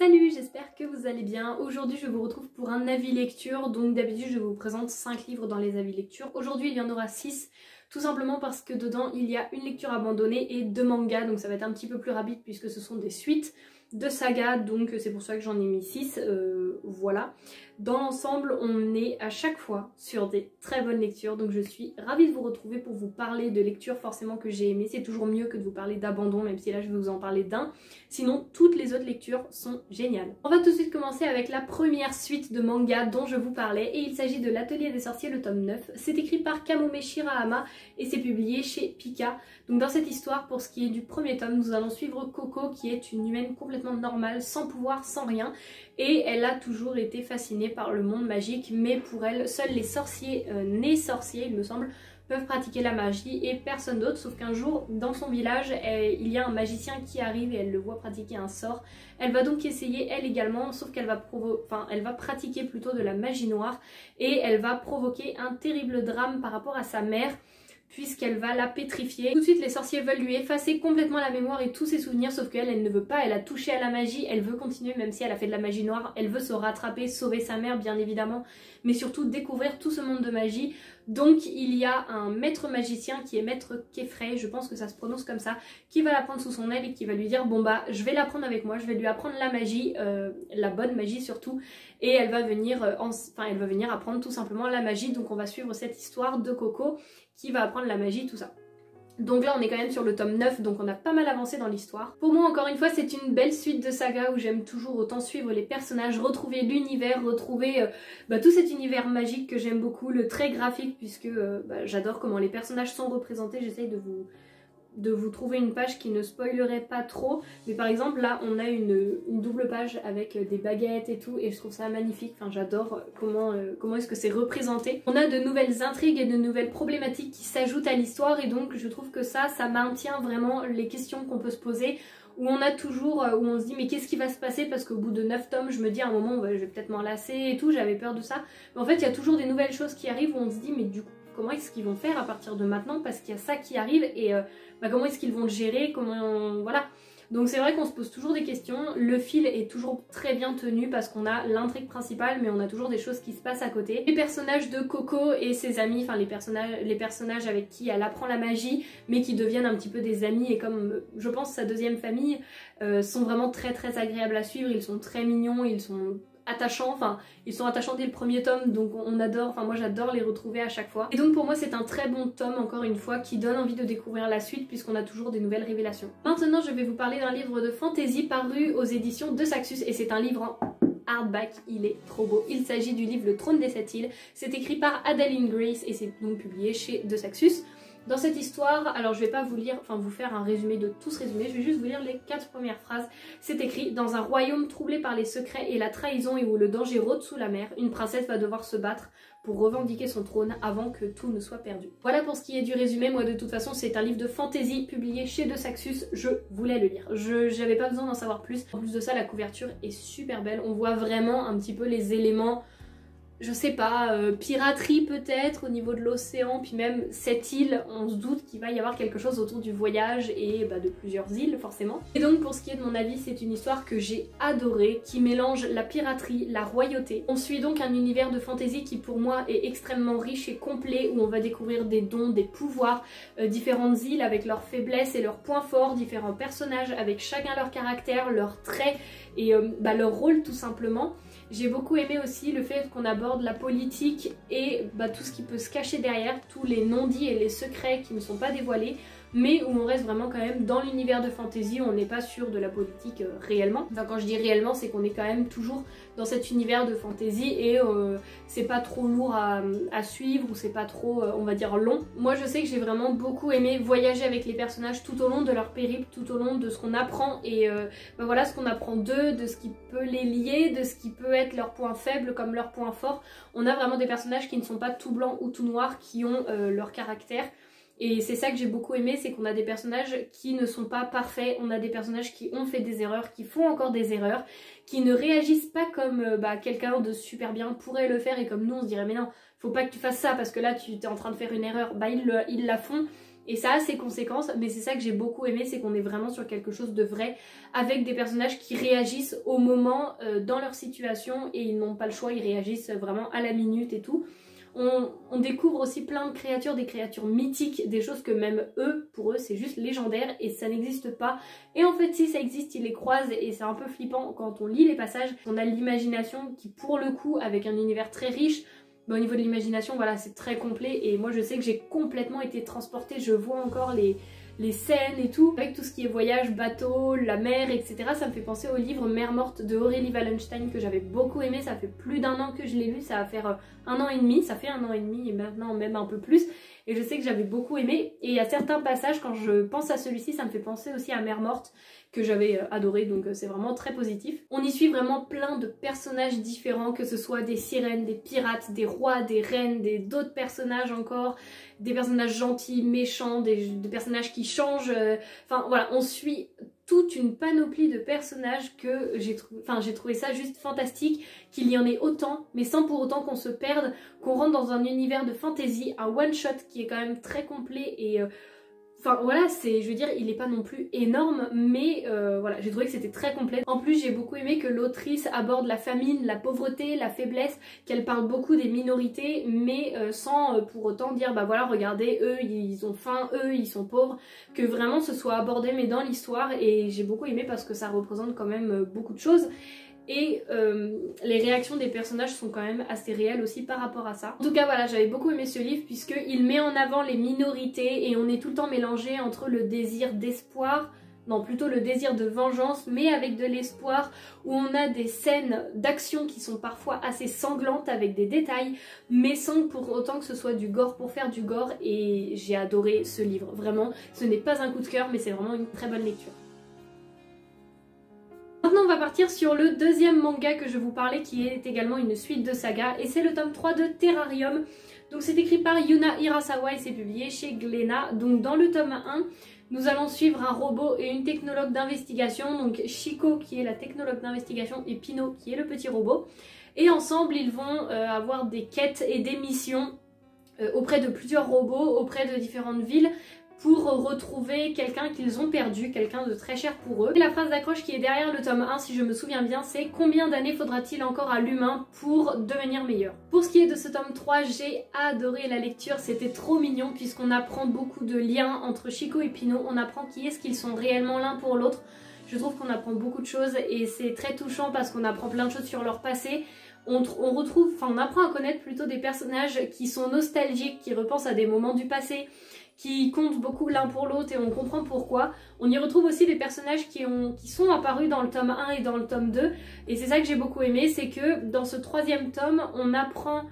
Salut, j'espère que vous allez bien. Aujourd'hui je vous retrouve pour un avis lecture. Donc d'habitude je vous présente 5 livres dans les avis lecture. Aujourd'hui il y en aura 6, tout simplement parce que dedans il y a une lecture abandonnée et 2 mangas. Donc ça va être un petit peu plus rapide puisque ce sont des suites de sagas. Donc c'est pour ça que j'en ai mis 6, voilà. Dans l'ensemble on est à chaque fois sur des très bonnes lectures. Donc je suis ravie de vous retrouver pour vous parler de lectures forcément que j'ai aimées. C'est toujours mieux que de vous parler d'abandon, même si là je vais vous en parler d'un. Sinon toutes les autres lectures sont géniales. On va tout de suite commencer avec la première suite de manga dont je vous parlais, et il s'agit de l'Atelier des Sorciers, le tome 9. C'est écrit par Kamome Shirahama et c'est publié chez Pika. Donc dans cette histoire, pour ce qui est du premier tome, nous allons suivre Coco, qui est une humaine complètement normale, sans pouvoir, sans rien, et elle a toujours été fascinée par le monde magique, mais pour elle, seuls les sorciers nés sorciers, il me semble, peuvent pratiquer la magie et personne d'autre, sauf qu'un jour dans son village il y a un magicien qui arrive et elle le voit pratiquer un sort. Elle va donc essayer elle également, sauf qu'elle va elle va pratiquer plutôt de la magie noire et elle va provoquer un terrible drame par rapport à sa mère, puisqu'elle va la pétrifier. Tout de suite les sorciers veulent lui effacer complètement la mémoire et tous ses souvenirs, sauf qu'elle, elle ne veut pas, elle a touché à la magie, elle veut continuer même si elle a fait de la magie noire, elle veut se rattraper, sauver sa mère bien évidemment, mais surtout découvrir tout ce monde de magie. Donc il y a un maître magicien qui est maître Kefrey, je pense que ça se prononce comme ça, qui va la prendre sous son aile et qui va lui dire bon bah je vais la prendre avec moi, je vais lui apprendre la magie, la bonne magie surtout, et elle va venir apprendre tout simplement la magie. Donc on va suivre cette histoire de Coco qui va apprendre la magie, tout ça. Donc là on est quand même sur le tome 9, donc on a pas mal avancé dans l'histoire. Pour moi encore une fois c'est une belle suite de saga où j'aime toujours autant suivre les personnages, retrouver l'univers, retrouver tout cet univers magique que j'aime beaucoup, le trait graphique puisque j'adore comment les personnages sont représentés. J'essaye de vous trouver une page qui ne spoilerait pas trop, mais par exemple là on a une double page avec des baguettes et tout, et je trouve ça magnifique. Enfin j'adore comment est-ce que c'est représenté. On a de nouvelles intrigues et de nouvelles problématiques qui s'ajoutent à l'histoire, et donc je trouve que ça maintient vraiment les questions qu'on peut se poser, où on a toujours, où on se dit mais qu'est-ce qui va se passer, parce qu'au bout de 9 tomes je me dis à un moment je vais peut-être m'en lasser et tout, j'avais peur de ça, mais en fait il y a toujours des nouvelles choses qui arrivent où on se dit mais du coup comment est-ce qu'ils vont faire à partir de maintenant, parce qu'il y a ça qui arrive, et comment est-ce qu'ils vont le gérer, voilà. Donc c'est vrai qu'on se pose toujours des questions. Le fil est toujours très bien tenu parce qu'on a l'intrigue principale, mais on a toujours des choses qui se passent à côté. Les personnages de Coco et ses amis, enfin les personnages avec qui elle apprend la magie, mais qui deviennent un petit peu des amis, et comme je pense sa deuxième famille, sont vraiment très très agréables à suivre. Ils sont très mignons, ils sont attachants, ils sont attachants dès le premier tome, donc on adore, moi j'adore les retrouver à chaque fois. Et donc pour moi c'est un très bon tome, encore une fois, qui donne envie de découvrir la suite puisqu'on a toujours des nouvelles révélations. Maintenant je vais vous parler d'un livre de fantasy paru aux éditions de Saxus, et c'est un livre en hardback, il est trop beau. Il s'agit du livre Le Trône des Sept Îles, c'est écrit par Adeline Grace et c'est donc publié chez de Saxus. Dans cette histoire, alors je vais pas vous lire, vous faire un résumé de tout ce résumé, je vais juste vous lire les 4 premières phrases. C'est écrit: dans un royaume troublé par les secrets et la trahison et où le danger rôde sous la mer, une princesse va devoir se battre pour revendiquer son trône avant que tout ne soit perdu. Voilà pour ce qui est du résumé. Moi de toute façon c'est un livre de fantasy publié chez de Saxus, je voulais le lire. J'avais pas besoin d'en savoir plus. En plus de ça la couverture est super belle, on voit vraiment un petit peu les éléments, je sais pas, piraterie peut-être au niveau de l'océan, puis même cette île, on se doute qu'il va y avoir quelque chose autour du voyage et de plusieurs îles forcément. Et donc pour ce qui est de mon avis, c'est une histoire que j'ai adorée, qui mélange la piraterie, la royauté. On suit donc un univers de fantasy qui pour moi est extrêmement riche et complet, où on va découvrir des dons, des pouvoirs, différentes îles avec leurs faiblesses et leurs points forts, différents personnages avec chacun leur caractère, leurs traits et leur rôle tout simplement. J'ai beaucoup aimé aussi le fait qu'on aborde la politique et tout ce qui peut se cacher derrière, tous les non-dits et les secrets qui ne sont pas dévoilés, mais où on reste vraiment quand même dans l'univers de fantasy, on n'est pas sûr de la politique réellement. Enfin quand je dis réellement, c'est qu'on est quand même toujours dans cet univers de fantasy, et c'est pas trop lourd à suivre, ou c'est pas trop on va dire long. Moi je sais que j'ai vraiment beaucoup aimé voyager avec les personnages tout au long de leur périple, tout au long de ce qu'on apprend, et voilà ce qu'on apprend d'eux, de ce qui peut les lier, de ce qui peut être leurs points faibles comme leurs points forts. On a vraiment des personnages qui ne sont pas tout blancs ou tout noirs, qui ont leur caractère. Et c'est ça que j'ai beaucoup aimé, c'est qu'on a des personnages qui ne sont pas parfaits, on a des personnages qui ont fait des erreurs, qui font encore des erreurs, qui ne réagissent pas comme quelqu'un de super bien pourrait le faire, et comme nous on se dirait mais non, faut pas que tu fasses ça parce que là tu es en train de faire une erreur. Ils la font, et ça a ses conséquences, mais c'est ça que j'ai beaucoup aimé, c'est qu'on est vraiment sur quelque chose de vrai, avec des personnages qui réagissent au moment dans leur situation et ils n'ont pas le choix, ils réagissent vraiment à la minute et tout. On découvre aussi plein de créatures, des créatures mythiques, des choses que même eux, pour eux c'est juste légendaire et ça n'existe pas. Et en fait si ça existe, ils les croisent et c'est un peu flippant quand on lit les passages. On a l'imagination qui pour le coup, avec un univers très riche, mais au niveau de l'imagination voilà c'est très complet et moi je sais que j'ai complètement été transportée, je vois encore les scènes et tout, avec tout ce qui est voyage, bateau, la mer, etc. Ça me fait penser au livre Mer morte de Aurélie Wallenstein que j'avais beaucoup aimé, ça fait plus d'1 an que je l'ai lu, ça va faire 1 an et demi, ça fait 1 an et demi et maintenant même un peu plus. Et je sais que j'avais beaucoup aimé et il y a certains passages quand je pense à celui-ci, ça me fait penser aussi à Mer morte que j'avais adoré, donc c'est vraiment très positif. On y suit vraiment plein de personnages différents, que ce soit des sirènes, des pirates, des rois, des reines, d'autres personnages encore, des personnages gentils, méchants, des personnages qui changent, enfin voilà, on suit toute une panoplie de personnages que j'ai trouvé ça juste fantastique, qu'il y en ait autant, mais sans pour autant qu'on se perde, qu'on rentre dans un univers de fantasy, un one-shot qui est quand même très complet et enfin voilà, je veux dire, il est pas non plus énorme, mais voilà, j'ai trouvé que c'était très complet. En plus, j'ai beaucoup aimé que l'autrice aborde la famine, la pauvreté, la faiblesse, qu'elle parle beaucoup des minorités, mais sans pour autant dire, bah voilà, regardez, eux, ils ont faim, eux, ils sont pauvres, que vraiment ce soit abordé, mais dans l'histoire, et j'ai beaucoup aimé parce que ça représente quand même beaucoup de choses. Et les réactions des personnages sont quand même assez réelles aussi par rapport à ça. En tout cas voilà, j'avais beaucoup aimé ce livre puisqu'il met en avant les minorités et on est tout le temps mélangé entre le désir d'espoir, non plutôt le désir de vengeance, mais avec de l'espoir, où on a des scènes d'action qui sont parfois assez sanglantes avec des détails, mais sans pour autant que ce soit du gore pour faire du gore, et j'ai adoré ce livre, vraiment. Ce n'est pas un coup de cœur, mais c'est vraiment une très bonne lecture. Maintenant on va partir sur le deuxième manga que je vous parlais qui est également une suite de saga et c'est le tome 3 de Terrarium. Donc c'est écrit par Yuna Hirasawa et c'est publié chez Glénat. Donc dans le tome 1, nous allons suivre un robot et une technologue d'investigation, donc Shiko qui est la technologue d'investigation et Pino qui est le petit robot. Et ensemble ils vont avoir des quêtes et des missions auprès de plusieurs robots, auprès de différentes villes, pour retrouver quelqu'un qu'ils ont perdu, quelqu'un de très cher pour eux. Et la phrase d'accroche qui est derrière le tome 1, si je me souviens bien, c'est « Combien d'années faudra-t-il encore à l'humain pour devenir meilleur ?» Pour ce qui est de ce tome 3, j'ai adoré la lecture, c'était trop mignon puisqu'on apprend beaucoup de liens entre Shiko et Pino, on apprend qui est-ce qu'ils sont réellement l'un pour l'autre. Je trouve qu'on apprend beaucoup de choses et c'est très touchant parce qu'on apprend plein de choses sur leur passé. On apprend à connaître plutôt des personnages qui sont nostalgiques, qui repensent à des moments du passé, qui comptent beaucoup l'un pour l'autre et on comprend pourquoi. On y retrouve aussi des personnages qui sont apparus dans le tome 1 et dans le tome 2 et c'est ça que j'ai beaucoup aimé, c'est que dans ce troisième tome on apprend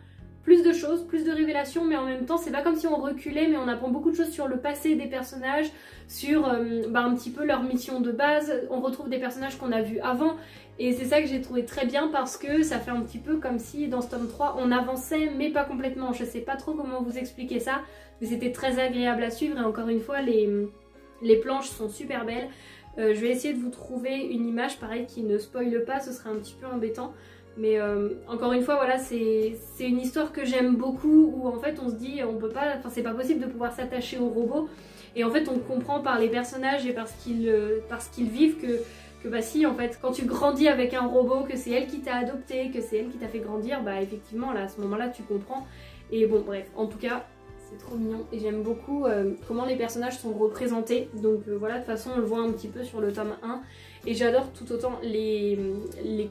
plus de choses, plus de révélations, mais en même temps c'est pas comme si on reculait, mais on apprend beaucoup de choses sur le passé des personnages, sur un petit peu leur mission de base. On retrouve des personnages qu'on a vus avant et c'est ça que j'ai trouvé très bien parce que ça fait un petit peu comme si dans ce tome 3 on avançait mais pas complètement. Je sais pas trop comment vous expliquer ça, mais c'était très agréable à suivre et encore une fois les planches sont super belles. Je vais essayer de vous trouver une image pareil qui ne spoile pas, ce serait un petit peu embêtant. Mais encore une fois, voilà, c'est une histoire que j'aime beaucoup où en fait on se dit, on peut pas, enfin c'est pas possible de pouvoir s'attacher aux robots. Et en fait on comprend par les personnages et parce qu'ils vivent que bah si en fait quand tu grandis avec un robot, que c'est elle qui t'a adopté, que c'est elle qui t'a fait grandir, bah effectivement là à ce moment-là tu comprends. Et bon bref, en tout cas c'est trop mignon et j'aime beaucoup comment les personnages sont représentés. Donc voilà, de toute façon on le voit un petit peu sur le tome 1. Et j'adore tout autant les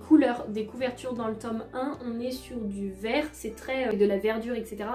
couleurs des couvertures dans le tome 1, on est sur du vert, c'est très de la verdure, etc.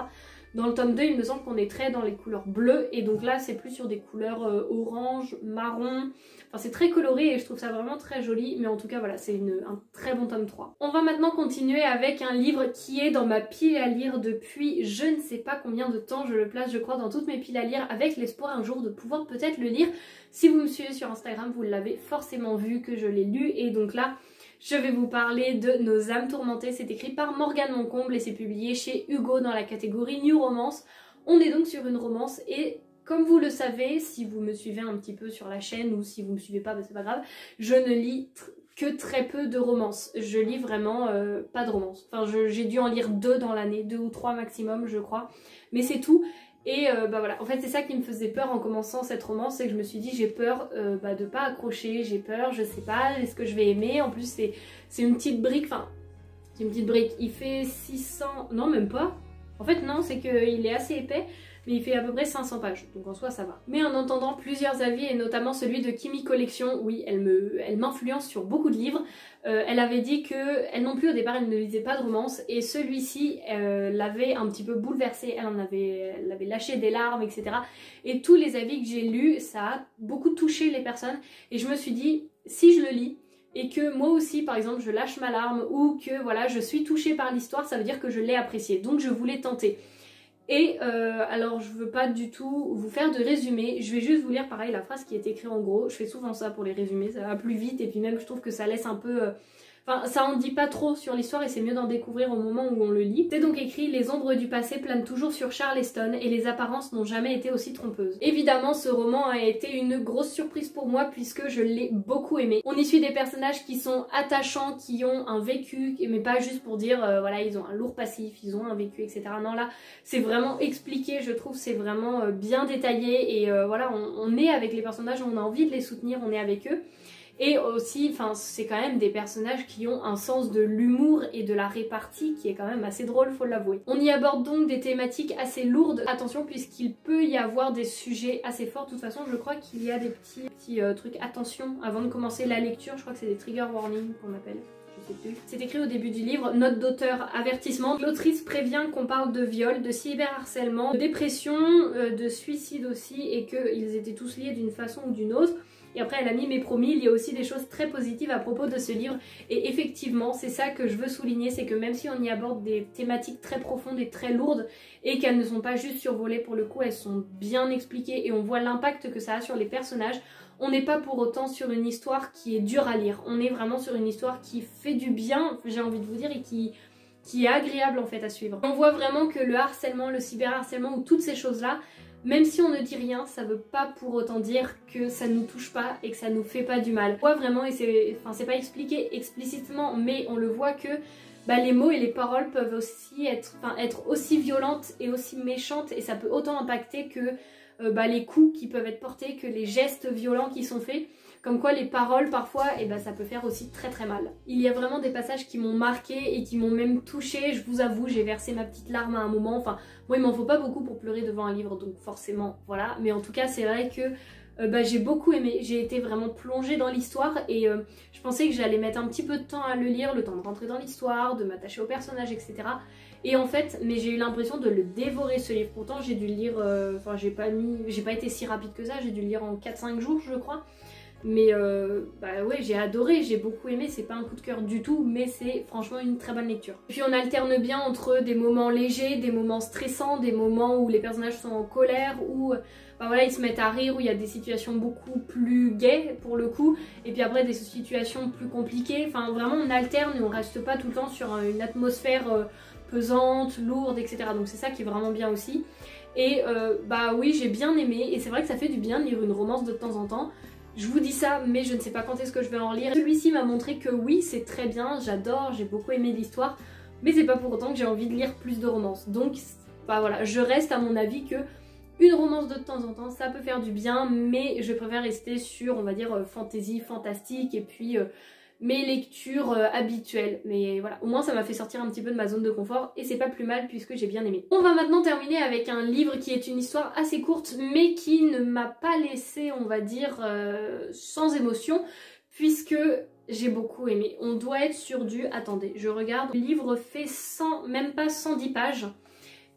Dans le tome 2, il me semble qu'on est très dans les couleurs bleues, et donc là c'est plus sur des couleurs orange, marron, enfin c'est très coloré et je trouve ça vraiment très joli, mais en tout cas voilà, c'est un très bon tome 3. On va maintenant continuer avec un livre qui est dans ma pile à lire depuis je ne sais pas combien de temps, je le place je crois dans toutes mes piles à lire avec l'espoir un jour de pouvoir peut-être le lire. Si vous me suivez sur Instagram, vous l'avez forcément vu que je l'ai lu et donc là, je vais vous parler de Nos âmes tourmentées. C'est écrit par Morgane Moncomble et c'est publié chez Hugo dans la catégorie New Romance. On est donc sur une romance et comme vous le savez, si vous me suivez un petit peu sur la chaîne ou si vous me suivez pas, bah c'est pas grave, je ne lis que très peu de romances. Je lis vraiment pas de romances. Enfin, j'ai dû en lire 2 dans l'année, 2 ou 3 maximum je crois, mais c'est tout. Et bah voilà, en fait c'est ça qui me faisait peur en commençant cette romance, c'est que je me suis dit j'ai peur de pas accrocher, j'ai peur, je sais pas, est-ce que je vais aimer, en plus c'est une petite brique, enfin c'est une petite brique, il fait 600, non même pas, en fait non, c'est qu'il est assez épais, mais il fait à peu près 500 pages, donc en soi ça va. Mais en entendant plusieurs avis, et notamment celui de Kimi Collection, oui, elle m'influence sur beaucoup de livres, elle avait dit que elle non plus au départ elle ne lisait pas de romance, et celui-ci l'avait un petit peu bouleversée, elle avait lâché des larmes, etc. Et tous les avis que j'ai lus, ça a beaucoup touché les personnes, et je me suis dit, si je le lis, et que moi aussi par exemple je lâche ma larme, ou que voilà je suis touchée par l'histoire, ça veut dire que je l'ai apprécié, donc je voulais tenter. Et alors je veux pas du tout vous faire de résumé, je vais juste vous lire pareil la phrase qui est écrite en gros, je fais souvent ça pour les résumés, ça va plus vite et puis même je trouve que ça laisse un peu... Enfin, ça en dit pas trop sur l'histoire et c'est mieux d'en découvrir au moment où on le lit. C'est donc écrit: les ombres du passé planent toujours sur Charleston et les apparences n'ont jamais été aussi trompeuses. Évidemment, ce roman a été une grosse surprise pour moi puisque je l'ai beaucoup aimé. On y suit des personnages qui sont attachants, qui ont un vécu, mais pas juste pour dire voilà, ils ont un lourd passif, ils ont un vécu, etc. Non, là, c'est vraiment expliqué, je trouve, c'est vraiment bien détaillé et voilà, on est avec les personnages, on a envie de les soutenir, on est avec eux. Et aussi, enfin, c'est quand même des personnages qui ont un sens de l'humour et de la répartie qui est quand même assez drôle, faut l'avouer. On y aborde donc des thématiques assez lourdes, attention, puisqu'il peut y avoir des sujets assez forts. De toute façon, je crois qu'il y a des petits trucs, attention, avant de commencer la lecture, je crois que c'est des trigger warnings qu'on appelle. C'est écrit au début du livre: note d'auteur, avertissement. L'autrice prévient qu'on parle de viol, de cyberharcèlement, de dépression, de suicide aussi, et qu'ils étaient tous liés d'une façon ou d'une autre. Et après elle a mis: mais promis, il y a aussi des choses très positives à propos de ce livre. Et effectivement, c'est ça que je veux souligner, c'est que même si on y aborde des thématiques très profondes et très lourdes, et qu'elles ne sont pas juste survolées pour le coup, elles sont bien expliquées et on voit l'impact que ça a sur les personnages, on n'est pas pour autant sur une histoire qui est dure à lire. On est vraiment sur une histoire qui fait du bien, j'ai envie de vous dire, et qui est agréable en fait à suivre. On voit vraiment que le harcèlement, le cyberharcèlement ou toutes ces choses-là, même si on ne dit rien, ça veut pas pour autant dire que ça nous touche pas et que ça nous fait pas du mal. On voit vraiment, et c'est pas expliqué explicitement, mais on le voit que les mots et les paroles peuvent aussi être aussi violentes et aussi méchantes, et ça peut autant impacter que les coups qui peuvent être portés, que les gestes violents qui sont faits. Comme quoi les paroles parfois, ça peut faire aussi très très mal. Il y a vraiment des passages qui m'ont marqué et qui m'ont même touchée. Je vous avoue, j'ai versé ma petite larme à un moment. Enfin, moi il m'en faut pas beaucoup pour pleurer devant un livre, donc forcément voilà. Mais en tout cas c'est vrai que j'ai beaucoup aimé. J'ai été vraiment plongée dans l'histoire et je pensais que j'allais mettre un petit peu de temps à le lire, le temps de rentrer dans l'histoire, de m'attacher aux personnages, etc. Et en fait, mais j'ai eu l'impression de le dévorer ce livre. Pourtant j'ai dû le lire, j'ai pas été si rapide que ça, j'ai dû le lire en 4-5 jours je crois. Mais ouais, j'ai adoré, j'ai beaucoup aimé, c'est pas un coup de cœur du tout, mais c'est franchement une très bonne lecture. Puis on alterne bien entre des moments légers, des moments stressants, des moments où les personnages sont en colère, où voilà, ils se mettent à rire, où il y a des situations beaucoup plus gaies pour le coup, et puis après des situations plus compliquées. Enfin vraiment on alterne et on reste pas tout le temps sur une atmosphère pesante, lourde, etc. Donc c'est ça qui est vraiment bien aussi. Et oui, j'ai bien aimé, et c'est vrai que ça fait du bien de lire une romance de temps en temps. Je vous dis ça, mais je ne sais pas quand est-ce que je vais en lire. Celui-ci m'a montré que oui, c'est très bien, j'adore, j'ai beaucoup aimé l'histoire, mais c'est pas pour autant que j'ai envie de lire plus de romances. Donc, voilà, je reste à mon avis que une romance de temps en temps, ça peut faire du bien, mais je préfère rester sur, on va dire, fantasy, fantastique, et puis mes lectures habituelles. Mais voilà, au moins ça m'a fait sortir un petit peu de ma zone de confort et c'est pas plus mal puisque j'ai bien aimé. On va maintenant terminer avec un livre qui est une histoire assez courte mais qui ne m'a pas laissé, on va dire, sans émotion puisque j'ai beaucoup aimé. On doit être sur du... Attendez, je regarde. Le livre fait même pas 110 pages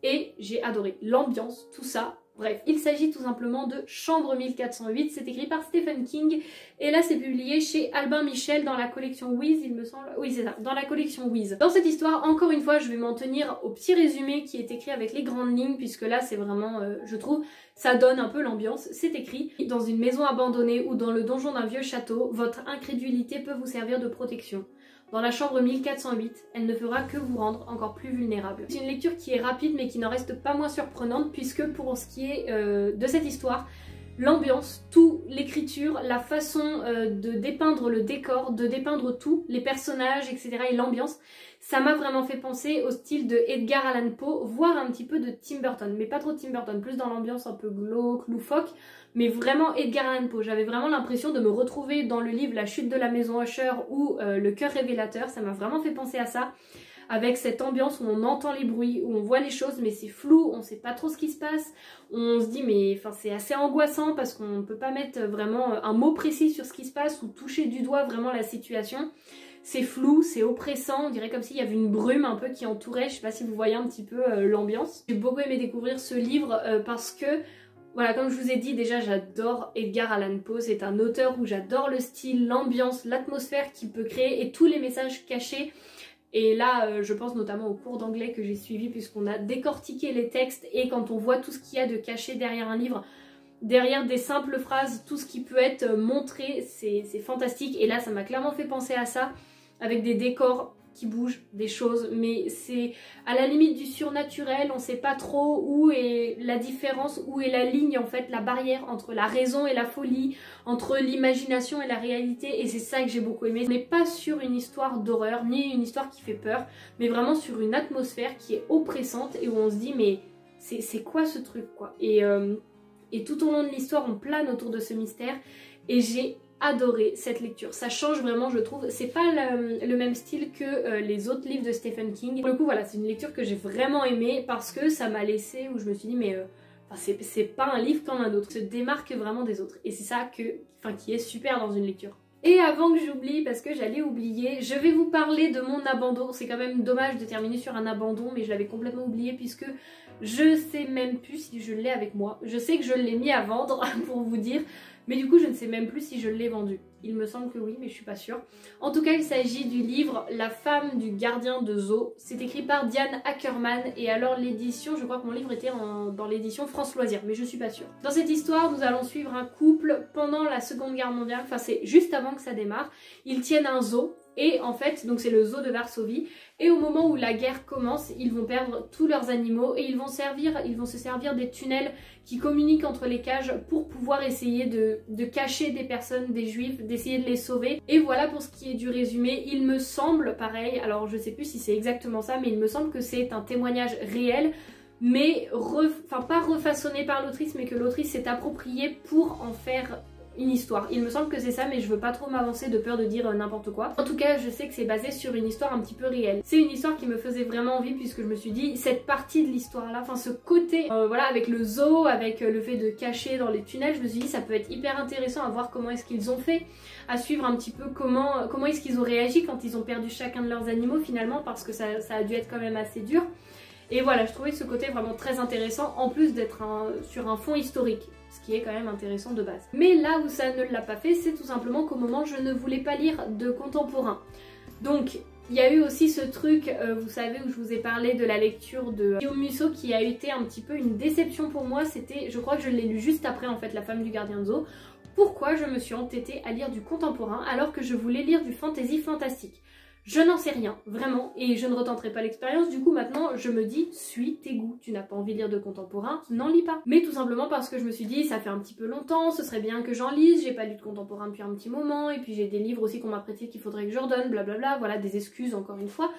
et j'ai adoré l'ambiance, tout ça. Bref, il s'agit tout simplement de Chambre 1408, c'est écrit par Stephen King et là c'est publié chez Albin Michel dans la collection Wiz, il me semble. Oui c'est ça, dans la collection Wiz. Dans cette histoire, encore une fois, je vais m'en tenir au petit résumé qui est écrit avec les grandes lignes puisque là c'est vraiment, je trouve, ça donne un peu l'ambiance. C'est écrit: dans une maison abandonnée ou dans le donjon d'un vieux château, votre incrédulité peut vous servir de protection. Dans la chambre 1408, elle ne fera que vous rendre encore plus vulnérable. C'est une lecture qui est rapide mais qui n'en reste pas moins surprenante puisque pour ce qui est de cette histoire, l'ambiance, tout, l'écriture, la façon de dépeindre le décor, de dépeindre tout, les personnages, etc. et l'ambiance, ça m'a vraiment fait penser au style de Edgar Allan Poe, voire un petit peu de Tim Burton, mais pas trop Tim Burton, plus dans l'ambiance un peu glauque, loufoque, mais vraiment Edgar Allan Poe. J'avais vraiment l'impression de me retrouver dans le livre La chute de la maison Usher ou Le cœur révélateur, ça m'a vraiment fait penser à ça. Avec cette ambiance où on entend les bruits, où on voit les choses mais c'est flou, on sait pas trop ce qui se passe, on se dit mais enfin c'est assez angoissant parce qu'on peut pas mettre vraiment un mot précis sur ce qui se passe ou toucher du doigt vraiment la situation. C'est flou, c'est oppressant, on dirait comme s'il y avait une brume un peu qui entourait, je sais pas si vous voyez un petit peu l'ambiance. J'ai beaucoup aimé découvrir ce livre parce que voilà, comme je vous ai dit, déjà j'adore Edgar Allan Poe, c'est un auteur où j'adore le style, l'ambiance, l'atmosphère qu'il peut créer et tous les messages cachés. Et là, je pense notamment au cours d'anglais que j'ai suivi puisqu'on a décortiqué les textes et quand on voit tout ce qu'il y a de caché derrière un livre, derrière des simples phrases, tout ce qui peut être montré, c'est fantastique. Et là, ça m'a clairement fait penser à ça, avec des décors qui bougent, des choses, mais c'est à la limite du surnaturel, on sait pas trop où est la différence, où est la ligne en fait, la barrière entre la raison et la folie, entre l'imagination et la réalité, et c'est ça que j'ai beaucoup aimé. On n'est pas sur une histoire d'horreur, ni une histoire qui fait peur, mais vraiment sur une atmosphère qui est oppressante et où on se dit mais c'est quoi ce truc quoi. Et tout au long de l'histoire on plane autour de ce mystère et j'ai adoré cette lecture, ça change vraiment je trouve, c'est pas le même style que les autres livres de Stephen King. Pour le coup voilà, c'est une lecture que j'ai vraiment aimée parce que ça m'a laissé où je me suis dit mais c'est pas un livre comme un autre, se démarque vraiment des autres et c'est ça qui est super dans une lecture. Et avant que j'oublie, parce que j'allais oublier, je vais vous parler de mon abandon. C'est quand même dommage de terminer sur un abandon, mais je l'avais complètement oublié puisque je sais même plus si je l'ai avec moi. Je sais que je l'ai mis à vendre pour vous dire, mais du coup je ne sais même plus si je l'ai vendu. Il me semble que oui, mais je suis pas sûre. En tout cas, il s'agit du livre La femme du gardien de zoo. C'est écrit par Diane Ackerman et alors l'édition, je crois que mon livre était dans l'édition France Loisirs, mais je suis pas sûre. Dans cette histoire, nous allons suivre un couple pendant la Seconde Guerre mondiale, enfin c'est juste avant que ça démarre. Ils tiennent un zoo et en fait, donc c'est le zoo de Varsovie. Et au moment où la guerre commence, ils vont perdre tous leurs animaux et ils vont se servir des tunnels qui communiquent entre les cages pour pouvoir essayer de cacher des personnes, des juifs, d'essayer de les sauver. Et voilà pour ce qui est du résumé. Il me semble, pareil, alors je sais plus si c'est exactement ça, mais il me semble que c'est un témoignage réel, mais pas refaçonné par l'autrice, mais que l'autrice s'est approprié pour en faire une histoire. Il me semble que c'est ça, mais je veux pas trop m'avancer de peur de dire n'importe quoi. En tout cas, je sais que c'est basé sur une histoire un petit peu réelle. C'est une histoire qui me faisait vraiment envie puisque je me suis dit, cette partie de l'histoire là, enfin ce côté, voilà, avec le zoo, avec le fait de cacher dans les tunnels, je me suis dit ça peut être hyper intéressant à voir comment est-ce qu'ils ont fait, à suivre un petit peu comment est-ce qu'ils ont réagi quand ils ont perdu chacun de leurs animaux finalement, parce que ça a dû être quand même assez dur. Et voilà, je trouvais ce côté vraiment très intéressant, en plus d'être sur un fond historique, ce qui est quand même intéressant de base. Mais là où ça ne l'a pas fait, c'est tout simplement qu'au moment je ne voulais pas lire de contemporain. Donc il y a eu aussi ce truc, vous savez, où je vous ai parlé de la lecture de Guillaume Musso qui a été un petit peu une déception pour moi. C'était, je crois que je l'ai lu juste après en fait, La femme du gardien de zoo. Pourquoi je me suis entêtée à lire du contemporain alors que je voulais lire du fantasy fantastique? Je n'en sais rien, vraiment, et je ne retenterai pas l'expérience. Du coup maintenant je me dis, suis tes goûts, tu n'as pas envie de lire de contemporain, n'en lis pas. Mais tout simplement parce que je me suis dit, ça fait un petit peu longtemps, ce serait bien que j'en lise, j'ai pas lu de contemporain depuis un petit moment, et puis j'ai des livres aussi qu'on m'a prêté qu'il faudrait que je redonne, blablabla, voilà, des excuses encore une fois.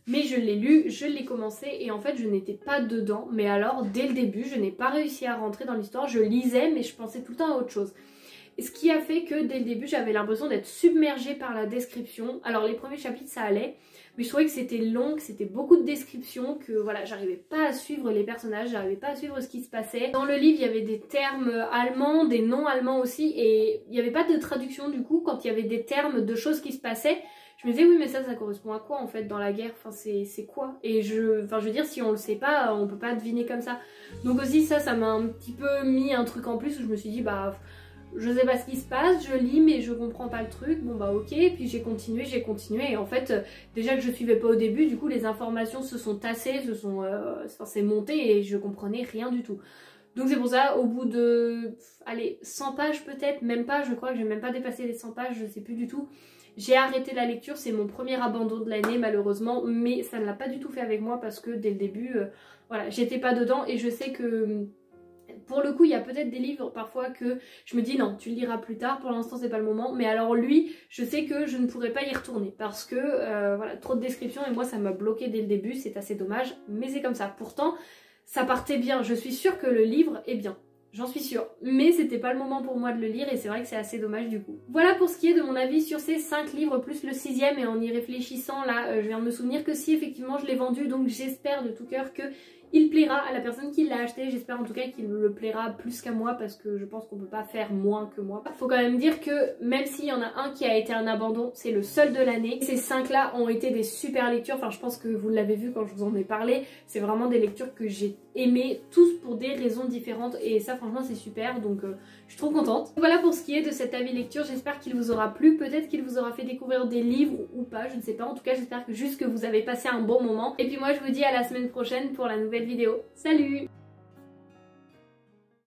Mais je l'ai lu, je l'ai commencé, et en fait je n'étais pas dedans, mais alors dès le début je n'ai pas réussi à rentrer dans l'histoire, je lisais mais je pensais tout le temps à autre chose. Ce qui a fait que dès le début j'avais l'impression d'être submergée par la description. Alors les premiers chapitres ça allait, mais je trouvais que c'était long, que c'était beaucoup de descriptions, que voilà, j'arrivais pas à suivre les personnages, j'arrivais pas à suivre ce qui se passait. Dans le livre il y avait des termes allemands, des noms allemands aussi, et il n'y avait pas de traduction du coup quand il y avait des termes de choses qui se passaient. Je me disais oui mais ça correspond à quoi en fait dans la guerre, enfin c'est quoi? Et je veux dire si on le sait pas, on peut pas deviner comme ça. Donc aussi ça m'a un petit peu mis un truc en plus où je me suis dit bah je sais pas ce qui se passe, je lis mais je comprends pas le truc, bon bah ok, puis j'ai continué et en fait déjà que je suivais pas au début, du coup les informations se sont tassées, c'est monté et je comprenais rien du tout. Donc c'est pour ça, au bout de, allez, 100 pages peut-être, même pas, je crois que j'ai même pas dépassé les 100 pages, je sais plus du tout. J'ai arrêté la lecture, c'est mon premier abandon de l'année malheureusement, mais ça ne l'a pas du tout fait avec moi parce que dès le début, voilà, j'étais pas dedans et je sais que Pour le coup, il y a peut-être des livres parfois que je me dis non, tu le liras plus tard, pour l'instant c'est pas le moment. Mais alors lui, je sais que je ne pourrais pas y retourner parce que voilà, trop de descriptions et moi ça m'a bloqué dès le début, c'est assez dommage, mais c'est comme ça. Pourtant, ça partait bien, je suis sûre que le livre est bien. J'en suis sûre, mais c'était pas le moment pour moi de le lire et c'est vrai que c'est assez dommage du coup. Voilà pour ce qui est de mon avis sur ces 5 livres plus le 6e, et en y réfléchissant là, je viens de me souvenir que si effectivement je l'ai vendu, donc j'espère de tout cœur que il plaira à la personne qui l'a acheté. J'espère en tout cas qu'il me plaira plus qu'à moi parce que je pense qu'on peut pas faire moins que moi. Faut quand même dire que même s'il y en a un qui a été un abandon, c'est le seul de l'année. Ces 5 là ont été des super lectures, enfin je pense que vous l'avez vu quand je vous en ai parlé. C'est vraiment des lectures que j'ai aimées, tous pour des raisons différentes et ça franchement c'est super, donc je suis trop contente. Voilà pour ce qui est de cet avis lecture, j'espère qu'il vous aura plu, peut-être qu'il vous aura fait découvrir des livres ou pas, je ne sais pas. En tout cas j'espère que juste que vous avez passé un bon moment. Et puis moi je vous dis à la semaine prochaine pour la nouvelle vidéo. Salut!